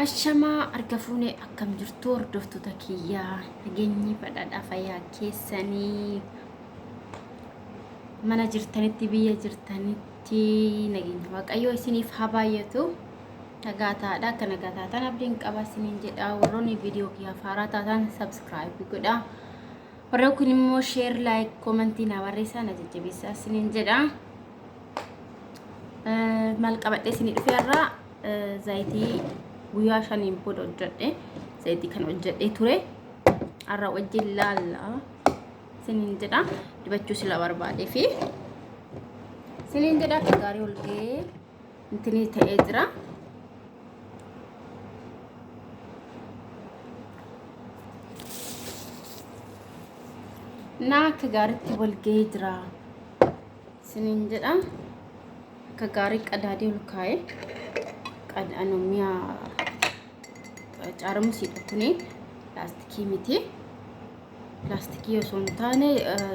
Ashamaa arga fuunee akkam jirtu hordoftoota kiyyaa nageenyi badhaadhaa fayyaa keessanii mana jirtanitti biyya jirtanitti nageenya waaqayyoo isiniif haa baay'atu. Nagaataadha akka nagaataatan abdiin qaba isiniin jedha. Warroonni viidiyoo kiyyaa faaraa taatan subscribe godha. Warroonni kun immoo share like commentii na barreessaa na jajjabeessaa isiniin jedha. Maal qabadhee isinii dhufee irraa zayitii guyyaa shaniin booda hojjedhe zayitii kan hojjedhee ture har'a wajjin laalla isiniin jedha. Dibachuu sila barbaadee fi isiniin jedha akka gaarii ol ga'ee intinii ta'ee jira. Na akka gaariitti wal ga'ee jira isiniin jedha. Akka gaarii qadaadee ol kaa'ee qadaanummiyaa caaramu siidhakuni laastikii miti. Laastikii osoo hin taane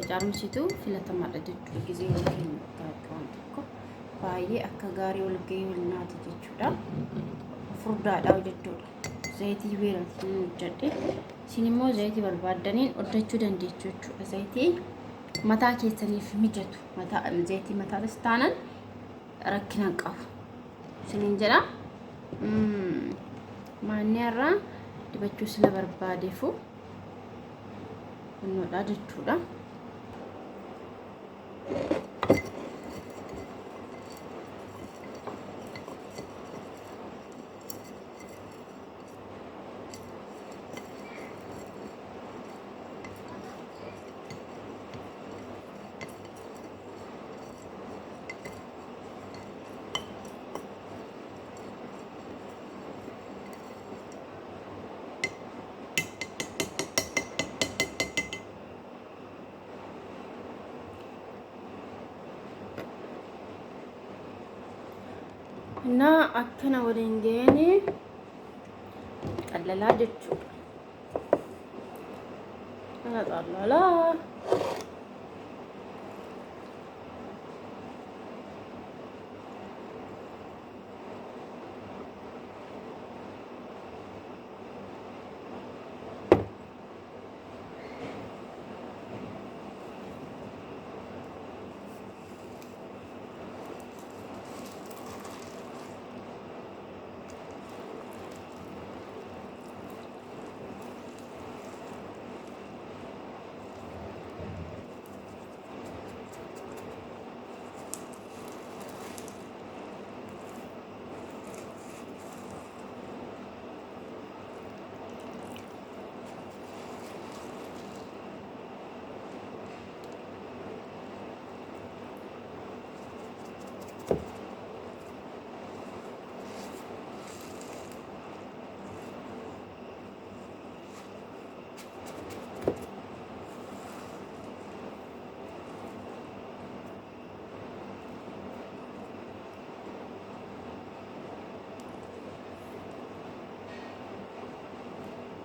caaramsiitu filatamaadha jechuudha. Gizee yookiin waan tokko baay'ee akka gaarii ol ga'ee ol naati jechuudha. Furdaadha jechuudha. Zayitii beelatiin hojjedhe. Isin immoo zayitii barbaaddaniin hojjechuu dandeessu jechuudha. Zayitii mataa keessaniif mijatu. Zayitii mataatis taanan rakkina qabu. Isiniin jedha. Maanni irraa dibachuu sila barbaadeefu kunnoodha jechuudha. Na akkana waliin ga'anii xallalaa jechuudha. Kana xallalaa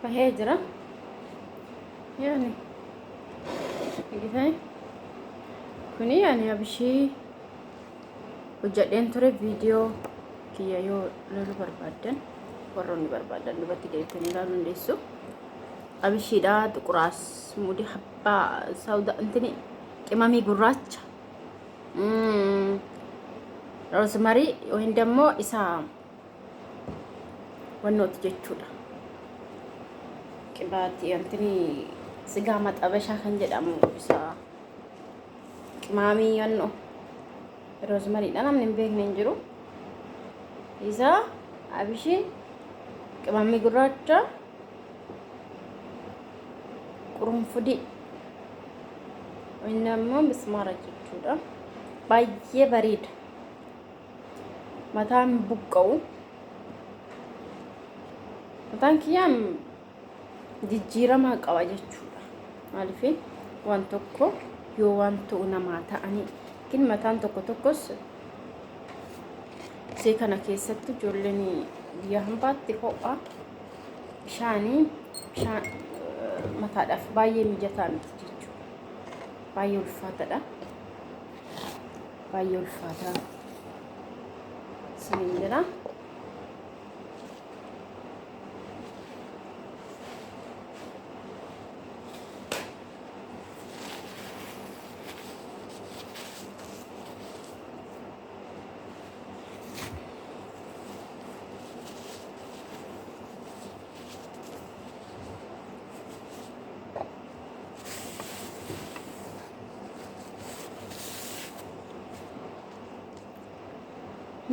bahee jira. Yani gitanii kuni yani abishii hojjedheen ture viidiyoo kiyya yoo lolu barbaadan warroonni barbaadan dubatti deebitanii ilaaluu dandeessu. Abishiidha xuquraas mudii habbaa sauda intini qimamii gurraacha roosmarii yookiin immoo isaa wannooti jechuudha. Qibaati antini sigaa maxabashaa kan jedhamu isa qimamii yanno roosmariidha namni hin beekne hin jiru. Isa abishii qimamii gurraacha qurunfudii inni immoo mismaara jechuudha. Baay'ee bareeda. Mataan buqqa'u. Mataan kiyyaan jijjiirama qaba jechuudha. Maaliif waan tokko yoo waan ta'u namaa ta'anii kin mataan tokko tokkos see kana keessatti ijoolleen biyya hambaatti ho'a bishaan mataadhaaf baay'ee mijataa miti jechuudha. Baay'ee ulfaataadha. Baay'ee ulfaataa. Siniin jira.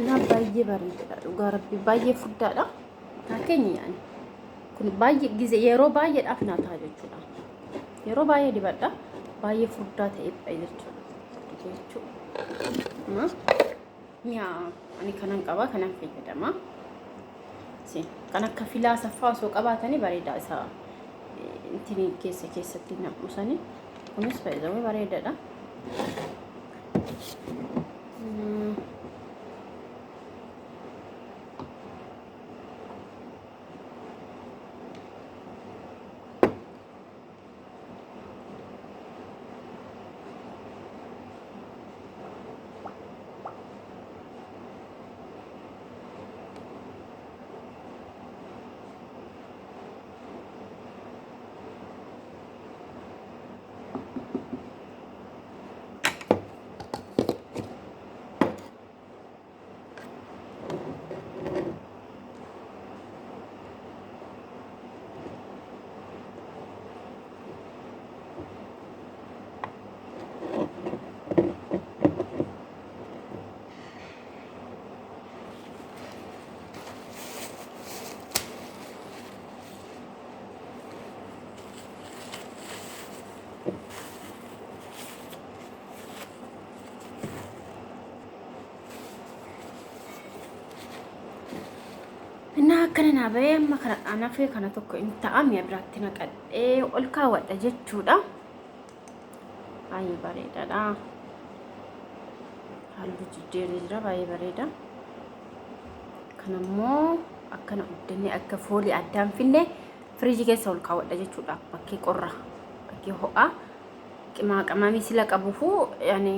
Na baay'ee bareedaadha dhugaa rabbii baay'ee fuddaadha taakeenya yaani kun baay'ee gize yeroo baay'eedhaaf naa ta'a jechuudha yeroo baay'ee dibadha baay'ee fuddaa ta'eedha jechuudha mi'a ani kanan qaba kanan fayyadama kan akka filaa saffaa osoo qabaatanii bareedaa isaa intini keessatti naqusanii kunis fayyadamee bareedaadha. Nah akkana naabee amma kana anaafee kana tokko inni ta'a mi'a biraatti naqadhee ol kaawwadha jechuudha. Baay'ee bareedaadha. Halluu jijjiiree jira baay'ee bareeda. Kanammoo akkana uddannee akka foolii addaan finne firiijii keessa ol kaawwadha jechuudha. Bakkee qorra bakkee ho'aa qimaqamamii sila qabuufuu yaani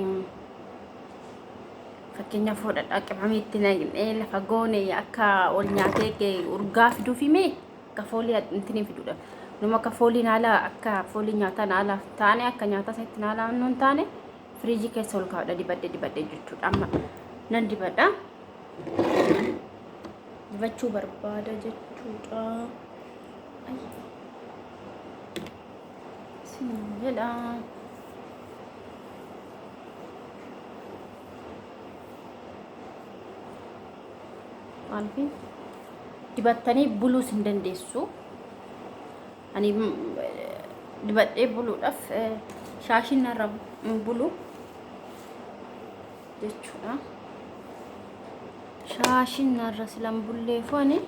fakkeenyaaf fudhadhaa qimamiitti naqnee lafa goone akka ol nyaatee urgaa fiduuf himee akka foolii intiniin fiduudha. Numa akka fooliin haala akka foolii nyaataa haala taane akka nyaataa isaatti haala nuun taane firiijii keessa ol kaawwadha dibadhee jechuudha. Amma nan dibadha. Dibachuu barbaada jechuudha. Sinjedha. Alfi dibattanii buluus hin dandeessu. Ani dibadhee buluudhaaf shaashiin irra bulu jechuudha. Shaashiin irra silan bulleefu ani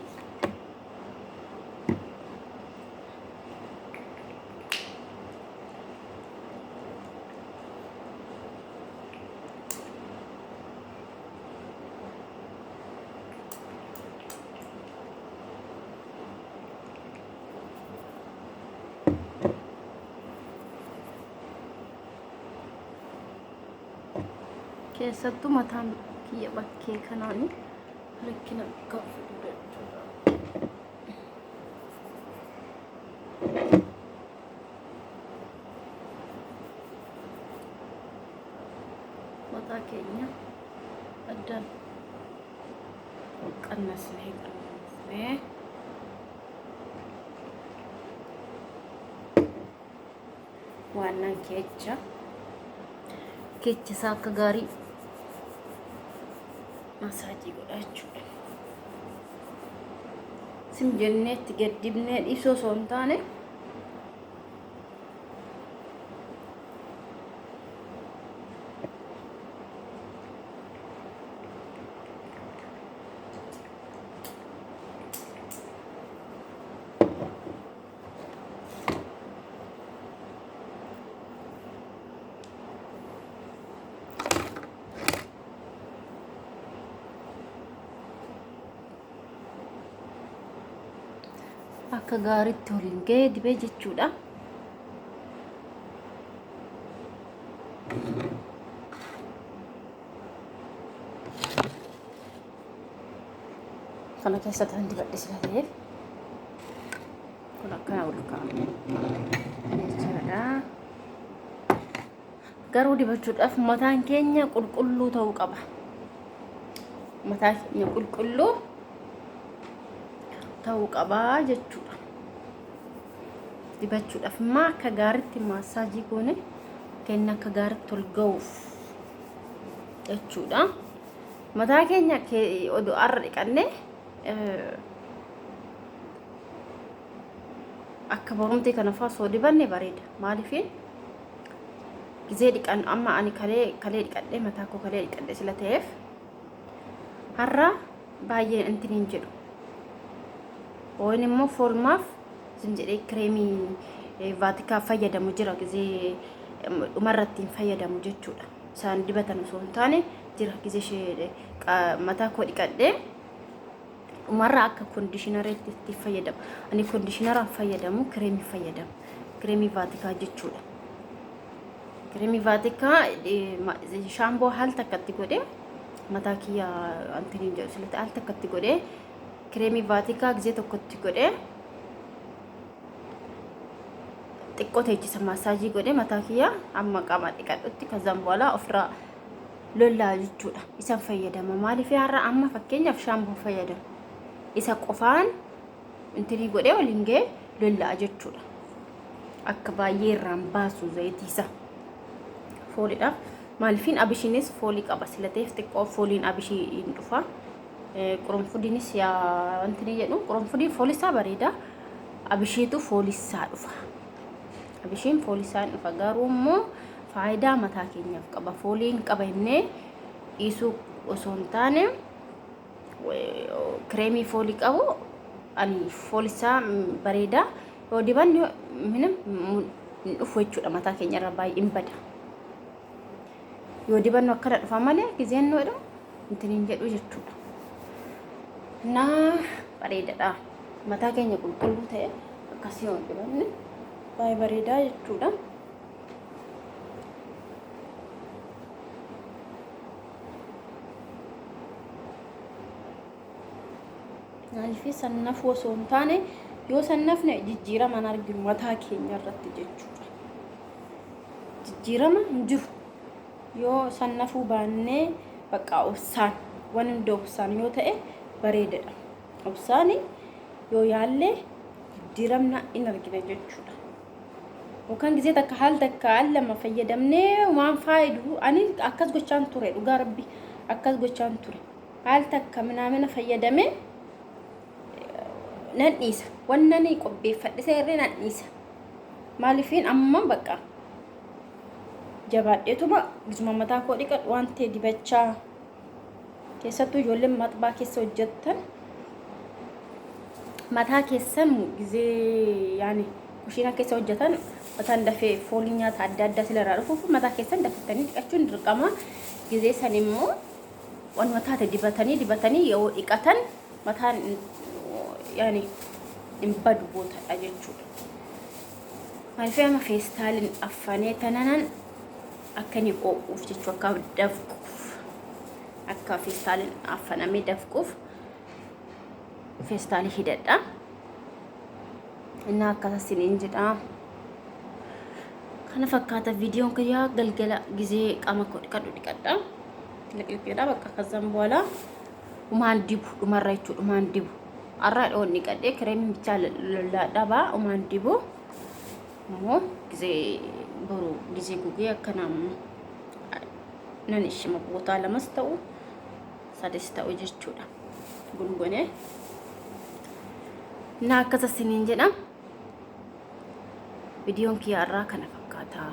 keessattuu mataan kiyya bakkee kanaani rakkina qabu jechuudha. Mataa keenya addaan qannasnee waan kecha isaa akka gaarii masaajii godhachuudha. Sim jenneetti gaddibnee dhiisoo osoo hin taane akka gaariitti waliin ga'ee dibee jechuudha. Kana keessatti kan dibadhe sila ta'eef kun akkana ol kaa'ame jechuudha. Garuu dibachuudhaaf mataan keenya qulqulluu ta'uu qaba. Mataan keenya qulqulluu ta'uu qabaa jechuudha. Dibachuudhaaf immoo akka gaariitti maasaajii goone kenna akka gaariitti ol ga'uuf jechuudha. mataa keenya oduu arra dhiqannee akka barumti kana faa soo dibanne bareeda. Maaliifin gizee dhiqan amma ani kalee dhiqadhee mataa koo kalee dhiqadhee sila ta'eef har'a baay'een intiniin jedhu woon immoo foolmaaf sin jedhee kireemii vaatikaa fayyadamu jira gizee dhumarratti hin fayyadamu jechuudha. Isaan dibatan osoo hin taane jira gizee mataa koo dhiqadhee dhumarra akka koondishinareetti itti fayyadamu. Ani koondishinaraan fayyadamu kireemii fayyadamu. Kireemii vaatikaa jechuudha. Kireemii vaatikaa shaamboo haal takkatti godhee mataa kiyya antiniin jedhu silatti haal takkatti godhee kireemii vaatikaa gizee tokkotti godhee xiqqoo teechisa maasaajii godhee mataa kiyya amma qaama dhiqadhutti kazaan booda ofirraa lollaa jechuudha. Isaan fayyadama. Maaliif har'a amma fakkeenyaaf shaamboo fayyadamu. Isa qofaan intinii godhee waliin ga'ee lollaa jechuudha. Akka baay'ee irraan baasu zayitiisa. Fooliidhaaf. Maaliifin abishiinis foolii qaba sila ta'eef xiqqoo fooliin abishii hin dhufa. Qurunfudiinis yaa intinii jedhu qurunfudiin foolisaa bareeda. Abishiitu foolisaa dhufa. Abishiin foolisaan dhufa garuu immoo faayidaa mataa keenyaaf qaba. Fooliin qaba innee dhiisuu osoo hin taane kireemii foolii qabu ani foolisaa bareeda yoo dibanne minam hin dhufu jechuudha. Mataa keenya irra baay'ee hin bada. Yoo dibannu akkana dhufa malee gizeen noodha intiniin jedhu jechuudha. Naa bareedaadha. Mataa keenya qulqulluu ta'e akkasii yoo dibanne baay'ee bareedaa jechuudha. Maaliif sannafuu osoo hin taane yoo sannafne jijjiirama arginu mataa keenya irratti jechuudha. Jijjiirama hin jiru. Yoo sannafuu baannee bakka obsaan waan hunda obsaan yoo ta'e bareedaadha. Obsaani yoo yaallee jijjiiramna in argina jechuudha. Yookaan gizee takka haal takka lama fayyadamnee waan faayidu ani akkas gochaan ture dhugaa rabbi akkas gochaan ture. Haal takka minamina fayyadamee nan dhiisa. Wanna ni qopheeffadhisee irree nan dhiisa. Maaliifin amma bakka jabaadheetuma gizuma mataa koo dhiqadhu waan ta'e dibachaa keessattuu ijoolleen matbaa keessa hojjettan mataa keessan gizee yaani kushiina keessa hojjetan mataan dafee foolii nyaata adda addaa silarraa dhufuuf mataa keessan dafatanii dhiqachuun dirqama. Gizee san immoo waan mataa dibatanii yoo dhiqatan mataan yaani hin badu bootadha jechuudha. Maaliif amma feestaaliin affanee tananan akka ni qooquuf jechuu akka dafquuf akka feestaaliin affanamee dafquuf feestaalii hidhadha. Innaa akkasasiin jedha. Kana fakkaata viidiyoon kiyyaa galgala gizee qaama koo dhiqadha. Liqliqeedha bakka kazan booda umaan dibu dhumarra jechuudha umaan dibu. Arraa dhoon dhiqadhee kireemii bichaa lollaadhabaa umaan dibu. Immoo gizee boru gizee gugee akkanaa nan ishima bootaa lamas ta'u sadis ta'u jechuudha. Gungunee na akkasasiin jedha. Viidiyoon kiyyaarraa kana fakkaata.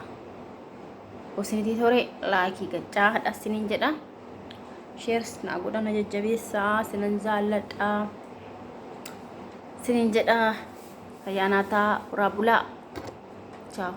Osinitii tore laayikii gachaa hadhasiniin jedha. Sheers naa godhana jajjabeessaa sinan jaalladha. Sinin jedha fayyaanaataa uraa bulaa. Ciao.